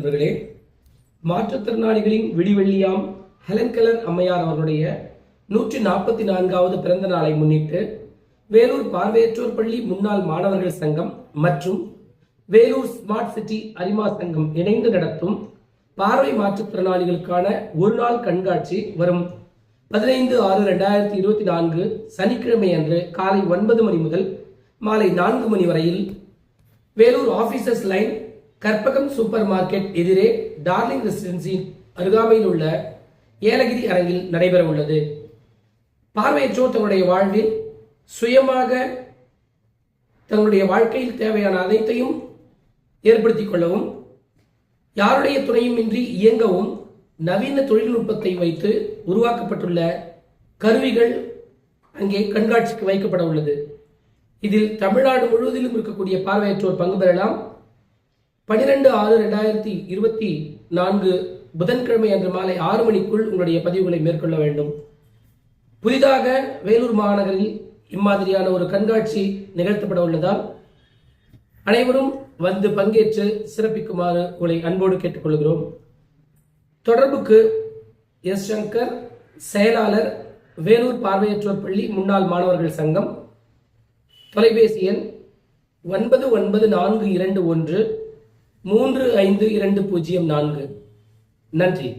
நண்பர்களே, மாற்றுத்திறனாளிகளின் விடிவெள்ளியாம் Helen Keller அம்மையார் அவர்களுடைய 144வது பிறந்த நாளை முன்னிட்டு வேலூர் பார்வையற்றோர் பள்ளி முன்னாள் மாணவர்கள் சங்கம் மற்றும் வேலூர் ஸ்மார்ட் சிட்டி அரிமா சங்கம் இணைந்து நடத்தும் பார்வை மாற்றுத்திறனாளிகளுக்கான ஒரு நாள் கண்காட்சி வரும் 15/6/2024 சனிக்கிழமை அன்று காலை 9 மணி முதல் மாலை 4 மணி வரையில் Vellore officers line Karpagam super market எதிரே டார்லிங் ரெசிடென்சி அருகாமையில் உள்ள ஏலகிரி அரங்கில் நடைபெற உள்ளது. பார்வையற்றோர் தங்களுடைய வாழ்வில் சுயமாக தங்களுடைய வாழ்க்கையில் தேவையான அனைத்தையும் ஏற்படுத்திக் கொள்ளவும், யாருடைய துணையும் இன்றி இயங்கவும் நவீன தொழில்நுட்பத்தை வைத்து உருவாக்கப்பட்டுள்ள கருவிகள் அங்கே கண்காட்சிக்கு வைக்கப்பட உள்ளது. இதில் தமிழ்நாடு முழுவதிலும் இருக்கக்கூடிய பார்வையற்றோர் பங்கு பெறலாம். 12/6/2024 புதன்கிழமை அன்று மாலை 6 மணிக்குள் உங்களுடைய பதிவுகளை மேற்கொள்ள வேண்டும். புதிதாக வேலூர் மாநகரில் இம்மாதிரியான ஒரு கண்காட்சி நிகழ்த்தப்பட உள்ளதால் அனைவரும் வந்து பங்கேற்று சிறப்பிக்குமாறு உங்களை அன்போடு கேட்டுக்கொள்கிறோம். தொடர்புக்கு எஸ். சங்கர், செயலாளர், வேலூர் பார்வையற்றோர் பள்ளி முன்னாள் மாணவர்கள் சங்கம். தொலைபேசி எண் 994221 35204. நன்றி.